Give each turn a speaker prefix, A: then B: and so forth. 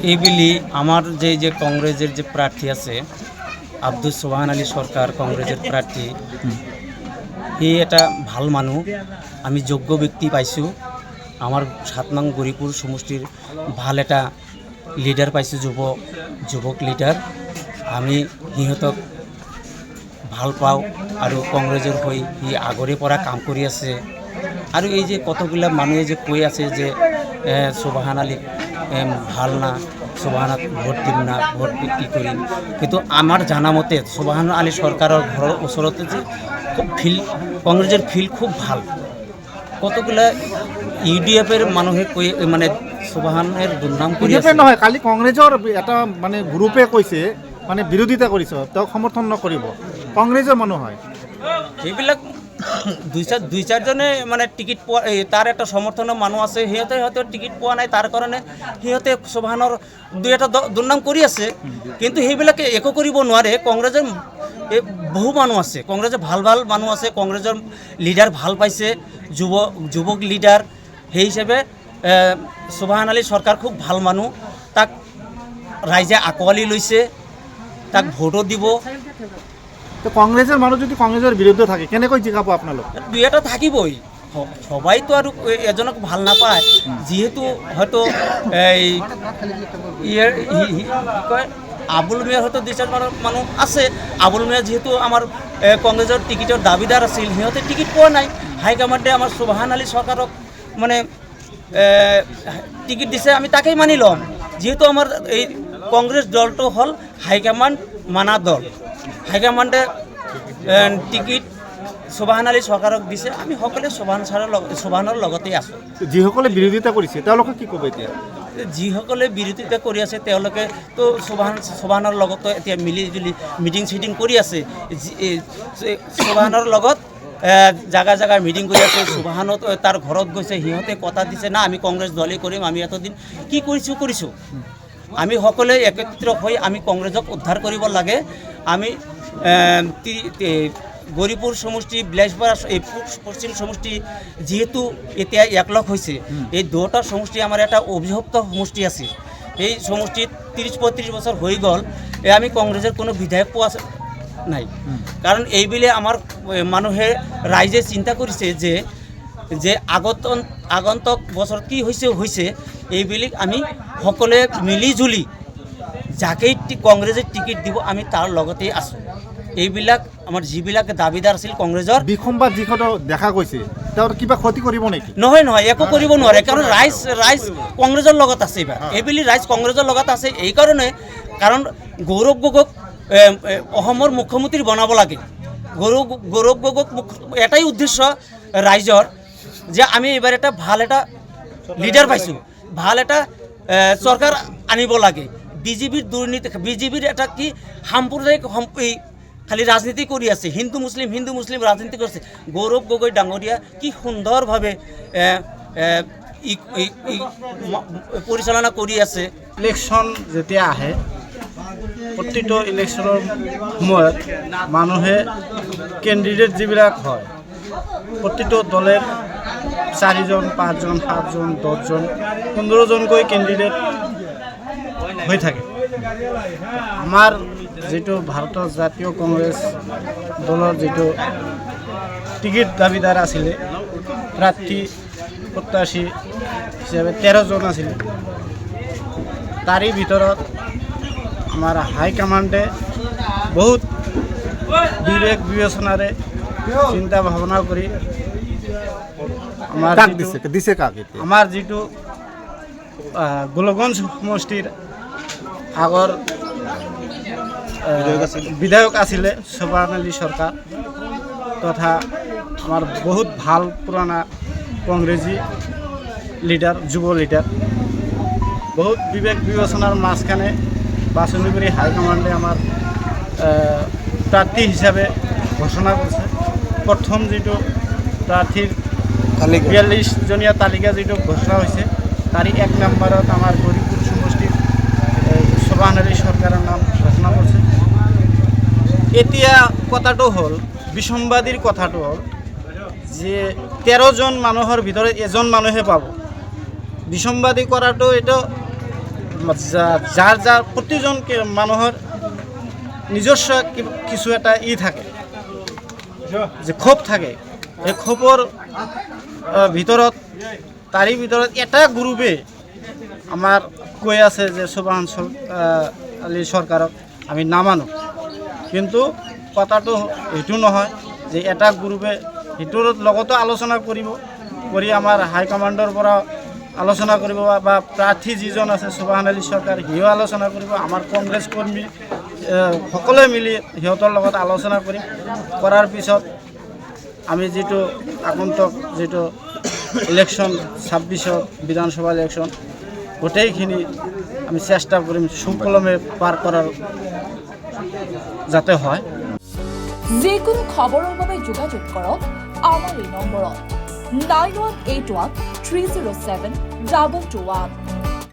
A: এইবেলি আমার যে কংগ্রেসের যে প্রার্থী আছে আব্দুল সোবহান আলী সরকার কংগ্রেসের প্রার্থী এটা ভাল মানুষ আমি যোগ্য ব্যক্তি পাইছোঁ আমার ৭ নং গরিপুর সমষ্টির ভাল এটা লিডার পাইছোঁ যুৱক লিডার আমি সিহঁতক ভাল পাওঁ আৰু কংগ্ৰেছৰ হৈ সি আগৰে পৰা কাম কৰি আছে আৰু এই যে কতগুলা মানুহে যে কৈ আছে যে সোবহান আলী ভাল না সোবহানক ভোট দিম না ভোট বিক্রি কৰিম কিন্তু আমার জানা মতে সোবহান আলী সরকারের ঘরের ওচৰতে যে খুব কংগ্রেসের ফিল্ড খুব ভাল কতগুলা ইউডিএফের মানুহে কৈ মানে সোবহানের দুর্নাম কৰি আছে
B: নহয় কালি কংগ্রেসের এটা মানে গ্রুপে কৈছে মানে বিৰোধিতা কৰিছে তেওঁক সমৰ্থন নকৰিব কংগ্রেসের মানুহ হয়
A: এইবিলাক দুই চারজনে মানে টিকিট পোৱা তাৰ এটা সমৰ্থনৰ মানুহ আছে সিহঁতে টিকিট পোৱা নাই তাৰ কাৰণে সিহঁতে সোবহানৰ দুই এটা দুৰ্নাম কৰি আছে কিন্তু সেইবিলাকে একো কৰিব নোৱাৰে কংগ্ৰেছৰ বহু মানুহ আছে কংগ্ৰেছৰ ভাল মানুহ আছে কংগ্ৰেছৰ লিডাৰ ভাল পাইছে যুৱক লিডাৰ সেই হিচাপে সোবহান আলী সরকার খুব ভাল মানুহ তাক ৰাইজে আকোৱালি লৈছে তাক ভোটো দিব
B: তো কংগ্রেসের মানুষ যদি কংগ্রেসের বিরুদ্ধে থাকে কেনেকৈ জিকাব আপোনালোক
A: দুই এটা থাকিবই সবাই তো আর এজনক ভাল নাপায় যেহেতু হয়তো এই কয় আবুল মিয়ার হয়তো দুই চার মানুষ আছে আবুল মিয়া যেহেতু আমার কংগ্রেসের টিকিটের দাবিদার আছিল সিহঁতে টিকিট পোৱা নাই হাইকমান্ডে আমার সোবহান আলী সরকারক মানে টিকিট দিছে আমি তাকেই মানি ল'ম যেহেতু আমার এই কংগ্রেস দলটো হল হাইকমান্ড মানা দল হাইকমান্ডে টিকিট সোবহান আলী সরকারক দিছে আমি সকলে সোবহানৰ লগতেই আছোঁ
B: যিসকলে বিৰোধিতা কৰিছে তেওঁলোকে কি ক'ব এতিয়া
A: যিসকলে বিৰোধিতা কৰি আছে তেওঁলোকে তো সোবহানৰ লগতো এতিয়া মিলি জুলি মিটিং চিটিং কৰি আছে সোবহানৰ লগত জাগায় মিটিং কৰি আছে সোবহানত তাৰ ঘৰত গৈছে সিহঁতে কথা দিছে না আমি কংগ্ৰেছ দলেই কৰিম আমি এতদিন কি কৰিছোঁ আমি সকলোৱে একত্ৰিত হৈ আমি কংগ্ৰেছক উদ্ধাৰ কৰিব লাগে আমি গরিপুর সমষ্টি বিলাসপাড়া এই পশ্চিম সমষ্টি যেহেতু এতিয়া একলগ হয়েছে এই দুটা সমষ্টি আমার একটা অভিভক্ত সমষ্টি আছে এই সমষ্টিত ৩০-৩৫ বছর হয়ে গেল আমি কংগ্রেসের কোনো বিধায়ক পোৱা নাই কারণ এইবিলে আমার মানুহে রাইজে চিন্তা কৰিছে যে আগন্তক বছর কি হয়েছে এইবিলি আমি সকলে মিলি জুলি যাকেই কংগ্রেসের টিকিট দিব আমি তার লগতেই আছোঁ এইবিলাক আমাৰ যিবিলাক দাবিদাৰ আছিল কংগ্ৰেছৰ
B: বিসম্বাদ যিখন দেখা গৈছে তেওঁৰ কিবা ক্ষতি কৰিব নেকি
A: নহয় একো কৰিব নোৱাৰে কাৰণ ৰাইজ কংগ্ৰেছৰ লগত আছে এইবেলি ৰাইজ কংগ্ৰেছৰ লগত আছে এই কাৰণে কাৰণ গৌৰৱ গগৈক অসমৰ মুখ্যমন্ত্ৰী বনাব লাগে গৌৰৱ গগৈক এটাই উদ্দেশ্য ৰাইজৰ যে আমি এইবাৰ এটা ভাল এটা লিডাৰ পাইছোঁ ভাল এটা চৰকাৰ আনিব লাগে বিজেপিৰ দুৰ্নীতি বিজেপিৰ এটা কি সাম্প্ৰদায়িক খালি রাজনীতি কৰি আছে হিন্দু মুসলিম রাজনীতি করছে গৌরব গগৈ ডাঙরিয়া কি সুন্দরভাবে পরিচালনা কৰি আছে
C: ইলেকশন যেতিয়া আহে প্ৰতিটো ইলেকশনৰ সময়ত মানুহে কেণ্ডিডেট যিবিলাক হয় প্ৰতিটো দলের 4জন 5জন 7জন 10জন 15জনকৈ কেণ্ডিডেট হৈ থাকে আমাৰ যেটো ভাৰতৰ জাতীয় কংগ্ৰেছ দলৰ যেটো টিকিট দাবিদাৰ আছিল প্ৰাৰ্থী প্ৰত্যাশী হিচাপে 13জন আছিল তাৰে ভিতৰত আমাৰ হাইকমাণ্ডে বহুত বিবেক বিবেচনাৰে চিন্তা ভাৱনা কৰি আমাৰ যেটো গোলগঞ্জ সমষ্টিৰ আগৰ বিধায়ক আছিলে সোবহান আলী সরকার তথা আমার বহুত ভাল পুরানা কংগ্রেসী লিডার যুব লিডার বহুত বিবেক বিবেচনার মাঝখানে বাছনি করে হাইকমান্ডে আমার প্রার্থী হিসাবে ঘোষণা করছে প্রথম যেটো প্রার্থীর 42জনীয়া তালিকা যেটো ঘোষণা হয়েছে তারই 1 নম্বরত আমার গরিপুর সমষ্টির সোবহান আলী সরকারের নাম ঘোষণা করছে এতিয়া কথাটো হল বিসম্বাদীর কথাটো হল যে 13জন মানুহৰ ভিতৰত এজন মানুহে পাব বিসম্বাদী কৰাটো এটা যাৰ যাৰ প্ৰতিজন মানুহৰ নিজস্ব কিছু এটা থাকে যে ক্ষোভ থাকে। এই ক্ষোভৰ ভিতৰত তাৰে ভিতৰত এটা গ্ৰুপে আমাৰ কৈ আছে যে সুবান আলী চৰকাৰক আমি নামানো, কিন্তু কথাটো এইটো নহয় যে এটা গ্ৰুপে সেইটোৰ লগতো আলোচনা কৰি আমাৰ হাইকমাণ্ডৰ পৰা আলোচনা কৰিব বা প্ৰাৰ্থী যিজন আছে সুবান আলী চৰকাৰ সিও আলোচনা কৰিব, আমাৰ কংগ্ৰেছ কৰ্মী সকলোৱে মিলি সিহঁতৰ লগত আলোচনা কৰাৰ পিছত আমি যিটো আগন্তুক যিটো ইলেকশ্যন 26 বিধানসভা ইলেকশ্যন গোটেইখিনি আমি চেষ্টা কৰিম সুকলমে পাৰ কৰাৰ যাতে হয়।
D: যিকোনো খবৰৰ বাবে যোগাযোগ কৰক আমাৰ এই নম্বৰত 9181 307 2221।